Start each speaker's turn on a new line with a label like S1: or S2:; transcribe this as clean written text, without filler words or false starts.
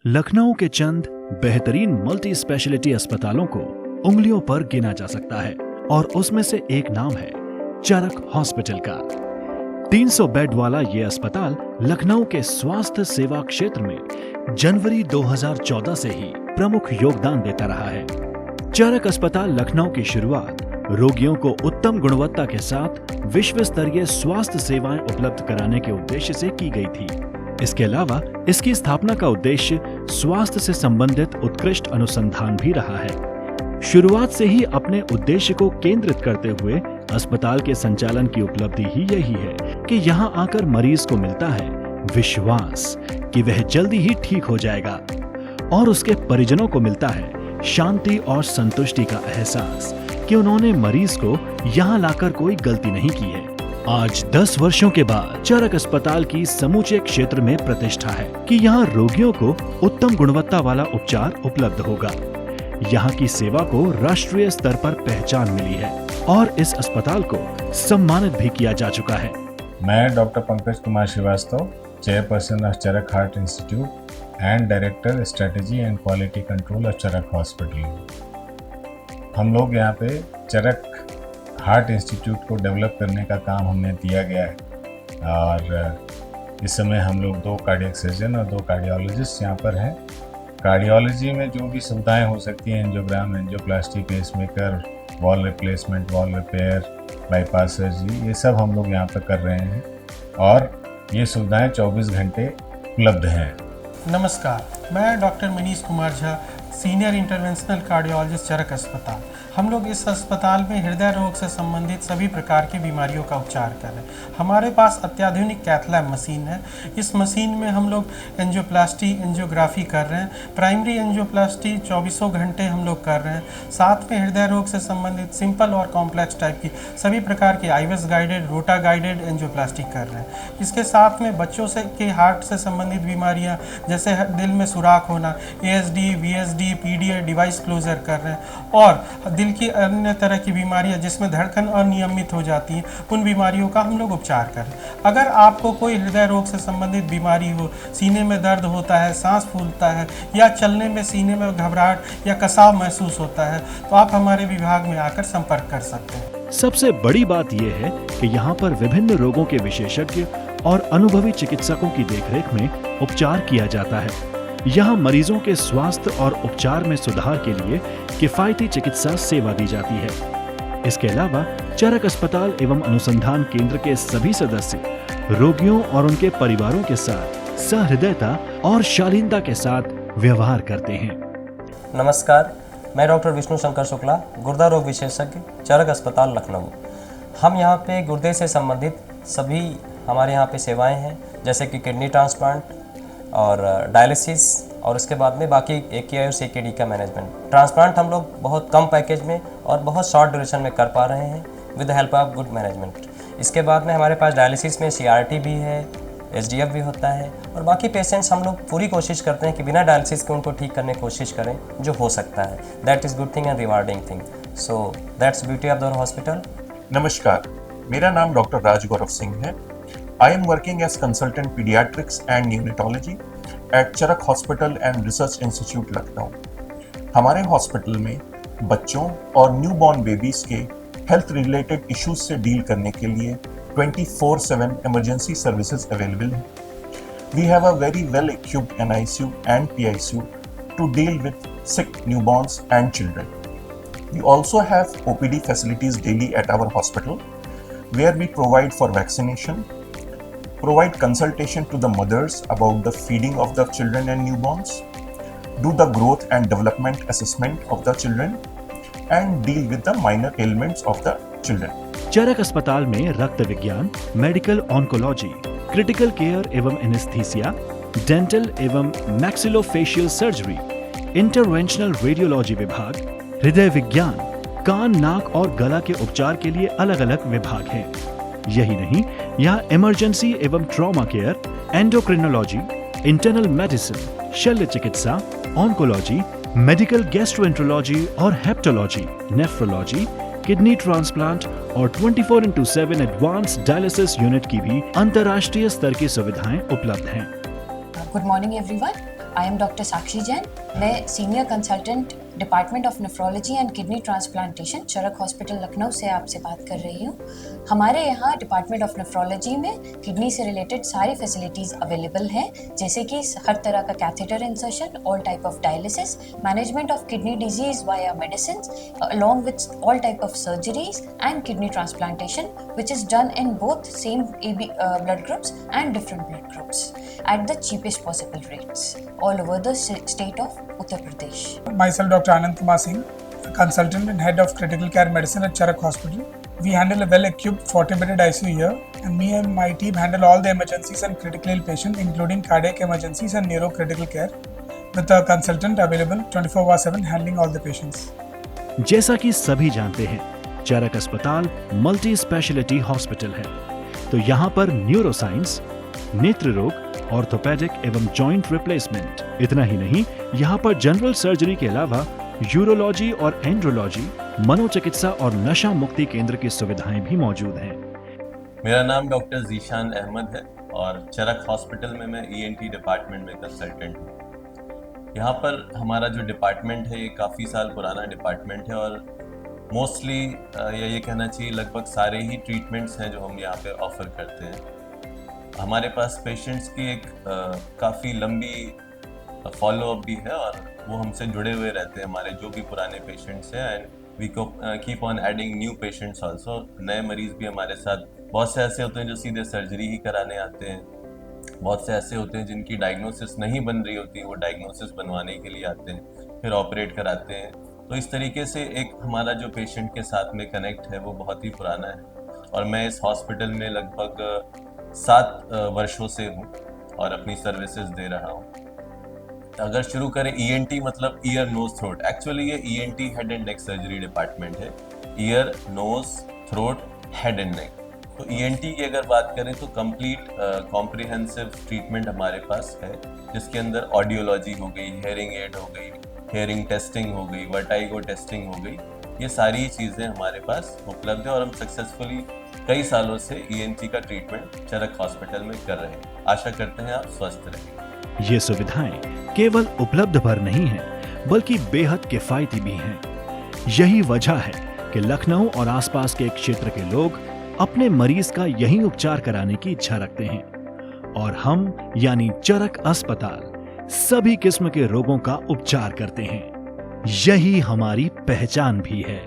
S1: लखनऊ के चंद बेहतरीन multi speciality अस्पतालों को उंगलियों पर गिना जा सकता है और उसमें से एक नाम है चरक हॉस्पिटल का। 300 बेड वाला ये अस्पताल लखनऊ के स्वास्थ्य सेवा क्षेत्र में जनवरी 2014 से ही प्रमुख योगदान देता रहा है। चरक अस्पताल लखनऊ की शुरुआत रोगियों को उत्तम गुणवत्ता के साथ विश्व स्तरीय स्वास्थ्य सेवाएं उपलब्ध कराने के उद्देश्य से की गई थी। इसके अलावा इसकी स्थापना का उद्देश्य स्वास्थ्य से संबंधित उत्कृष्ट अनुसंधान भी रहा है। शुरुआत से ही अपने उद्देश्य को केंद्रित करते हुए अस्पताल के संचालन की उपलब्धि ही यही है कि यहाँ आकर मरीज को मिलता है विश्वास कि वह जल्दी ही ठीक हो जाएगा और उसके परिजनों को मिलता है शांति और संतुष्टि का एहसास कि उन्होंने मरीज को यहाँ लाकर कोई गलती नहीं की है। आज 10 वर्षों के बाद चरक अस्पताल की समूचे क्षेत्र में प्रतिष्ठा है कि यहाँ रोगियों को उत्तम गुणवत्ता वाला उपचार उपलब्ध होगा। यहाँ की सेवा को राष्ट्रीय स्तर पर पहचान मिली है और इस अस्पताल को सम्मानित भी किया जा चुका है।
S2: मैं doctor Pankaj Kumar Srivastava, chairperson of Charak heart institute and director strategy and quality control of Charak hospital. हम लोग यहाँ पे चरक हार्ट इंस्टीट्यूट को डेवलप करने का काम हमने दिया गया है और इस समय हम लोग 2 कार्डियक सर्जन और 2 कार्डियोलॉजिस्ट यहाँ पर हैं। कार्डियोलॉजी में जो भी सुविधाएं हो सकती हैं, angiogram, angioplasty, pacemaker, wall replacement, wall repair, bypass surgery, ये सब हम लोग यहाँ पर कर रहे हैं और ये सुविधाएं 24 घंटे उपलब्ध हैं।
S3: नमस्कार, मैं doctor Manish Kumar Jha, senior interventional cardiologist, Charak अस्पताल। हम लोग इस अस्पताल में हृदय रोग से संबंधित सभी प्रकार की बीमारियों का उपचार कर रहे हैं। हमारे पास अत्याधुनिक कैथ लैब मशीन है। इस मशीन में हम लोग एंजियोप्लास्टी, एंजियोग्राफी कर रहे हैं। प्राइमरी एंजियोप्लास्टी 24 घंटे हम लोग कर रहे हैं। साथ में हृदय रोग से संबंधित सिंपल और कॉम्प्लेक्स टाइप की सभी प्रकार की आईवेस गाइडेड, रोटा गाइडेड एंजियोप्लास्टी कर रहे हैं। इसके साथ में बच्चों से के हार्ट से संबंधित बीमारियाँ जैसे दिल में सुराख होना, ASD, VSD, PDA device closure कर रहे हैं और दिल की अन्य तरह की बीमारियां जिसमें धड़कन अनियमित हो जाती है, उन बीमारियों का हम लोग उपचार करें। अगर आपको कोई हृदय रोग से संबंधित बीमारी हो, सीने में दर्द होता है, सांस फूलता है या चलने में सीने में घबराहट या कसाव महसूस होता है, तो आप हमारे विभाग में आकर संपर्क कर सकते हैं।
S1: सबसे बड़ी बात यह है कि यहाँ पर विभिन्न रोगों के विशेषज्ञ और अनुभवी चिकित्सकों की देखरेख में उपचार किया जाता है। यहाँ मरीजों के स्वास्थ्य और उपचार में सुधार के लिए किफायती चिकित्सा सेवा दी जाती है। इसके अलावा चरक अस्पताल एवं अनुसंधान केंद्र के सभी सदस्य रोगियों और उनके परिवारों के साथ सहृदयता और शालीनता के साथ व्यवहार करते हैं।
S4: नमस्कार, मैं डॉक्टर विष्णु शंकर शुक्ला, गुर्दा रोग विशेषज्ञ, चरक अस्पताल लखनऊ। हम यहाँ पे गुर्दे से संबंधित सभी हमारे यहाँ पे सेवाएं हैं, जैसे कि किडनी ट्रांसप्लांट और डायलिसिस और उसके बाद में बाकी AKI और CKD का मैनेजमेंट। ट्रांसप्लांट हम लोग बहुत कम पैकेज में और बहुत शॉर्ट ड्यूरेशन में कर पा रहे हैं with the help of good management. इसके बाद में हमारे पास डायलिसिस में CRT भी है, SDF भी होता है और बाकी पेशेंट्स हम लोग पूरी कोशिश करते हैं कि बिना डायलिसिस के उनको ठीक करने की कोशिश करें जो हो सकता है। That is good thing and rewarding thing. So that's beauty of the hospital.
S5: नमस्कार, मेरा नाम डॉक्टर राज गौरव सिंह है। I am working as consultant pediatrics and neonatology at Charak Hospital and Research Institute, Lucknow. हमारे हॉस्पिटल में बच्चों और न्यूबॉर्न बेबीज के health related issues से डील करने के लिए 24/7 इमरजेंसी सर्विसेज अवेलेबल हैं। We have a very well equipped NICU and PICU to deal with sick newborns and children. We also have OPD facilities daily at our hospital where we provide for vaccination, provide consultation to the mothers about the feeding of the children and newborns, do the growth and development assessment of the children, and deal with the minor ailments of the children.
S1: चरक अस्पताल में रक्त विज्ञान, medical oncology, critical care एवं anaesthesia, dental एवं maxillofacial surgery, interventional radiology विभाग, हृदय विज्ञान, कान, नाक और गला के उपचार के लिए अलग अलग विभाग हैं। यही नहीं, यहाँ इमरजेंसी एवं trauma care, endocrinology, internal medicine, शल्य चिकित्सा, ऑन्कोलॉजी, मेडिकल गैस्ट्रोएंट्रोलॉजी और हेप्टोलॉजी, नेफ्रोलॉजी, किडनी ट्रांसप्लांट और 24/7 एडवांस डायलिसिस यूनिट की भी अंतर्राष्ट्रीय स्तर की सुविधाएं उपलब्ध हैं।
S6: Good morning everyone. I am doctor Sakshi Jain. मैं senior consultant department of nephrology and kidney transplantation Charak hospital Lucknow से आपसे बात कर रही हूँ। हमारे यहाँ डिपार्टमेंट ऑफ नेफ्रोलॉजी में किडनी से रिलेटेड सारी फैसिलिटीज़ अवेलेबल हैं, जैसे कि हर तरह का catheter insertion, all type of dialysis, management of kidney disease via medicine, along with all type of surgeries and kidney transplantation, which is done in both same blood groups and different blood groups at the cheapest possible rates all over the state of Uttar Pradesh.
S7: Myself, Dr. Anand Kumar Singh, consultant and head of critical care medicine at Charak Hospital. We handle a well-equipped 40-bedded ICU here, and me and my team handle all the emergencies and critically ill patients, including cardiac emergencies and neurocritical care, with a consultant available 24/7 handling all the patients.
S1: जैसा कि सभी जानते हैं, चरक अस्पताल multi speciality hospital है, तो यहाँ पर न्यूरोसाइंस, नेत्र रोग, ऑर्थोपेडिक एवं जॉइंट रिप्लेसमेंट, इतना ही नहीं, यहाँ पर जनरल सर्जरी के अलावा यूरोलॉजी और एंड्रोलॉजी, मनोचिकित्सा और नशा मुक्ति केंद्र की सुविधाएं भी मौजूद हैं।
S8: मेरा नाम डॉक्टर जीशान अहमद है और चरक हॉस्पिटल में मैं ENT डिपार्टमेंट में कंसल्टेंट हूँ। यहाँ पर हमारा जो डिपार्टमेंट है ये काफ़ी साल पुराना डिपार्टमेंट है और मोस्टली ये कहना चाहिए लगभग सारे ही ट्रीटमेंट्स हैं जो हम यहाँ पे ऑफ़र करते हैं। हमारे पास पेशेंट्स की एक काफ़ी लंबी फॉलोअप भी है और वो हमसे जुड़े हुए रहते हैं, हमारे जो भी पुराने पेशेंट्स हैं, and we keep on adding new patients also. नए मरीज़ भी हमारे साथ बहुत से ऐसे होते हैं जो सीधे सर्जरी ही कराने आते हैं, बहुत से ऐसे होते हैं जिनकी डायग्नोसिस नहीं बन रही होती, वो डायग्नोसिस बनवाने के लिए आते हैं, फिर ऑपरेट कराते हैं। तो इस तरीके से एक हमारा जो पेशेंट के साथ में कनेक्ट है वो बहुत ही पुराना है और मैं इस हॉस्पिटल में लगभग 7 वर्षों से हूँ और अपनी सर्विसेज दे रहा हूँ। अगर शुरू करें ENT मतलब ईयर नोज थ्रोट, एक्चुअली ये ENT head and neck surgery department है, ear nose throat head and neck. तो ENT की अगर बात करें तो कंप्लीट कॉम्प्रिहेंसिव ट्रीटमेंट हमारे पास है, जिसके अंदर ऑडियोलॉजी हो गई, हेयरिंग एड हो गई, हेयरिंग टेस्टिंग हो गई, वर्टाइगो टेस्टिंग हो गई, ये सारी चीज़ें हमारे पास उपलब्ध है और हम सक्सेसफुली कई सालों से ENT का ट्रीटमेंट चरक हॉस्पिटल में कर रहे हैं। आशा करते हैं आप स्वस्थ रहें।
S1: ये सुविधाएं केवल उपलब्ध भर नहीं हैं, बल्कि बेहद किफायती भी हैं। यही वजह है कि लखनऊ और आसपास के क्षेत्र के लोग अपने मरीज का यही उपचार कराने की इच्छा रखते हैं और हम यानी चरक अस्पताल सभी किस्म के रोगों का उपचार करते हैं। यही हमारी पहचान भी है।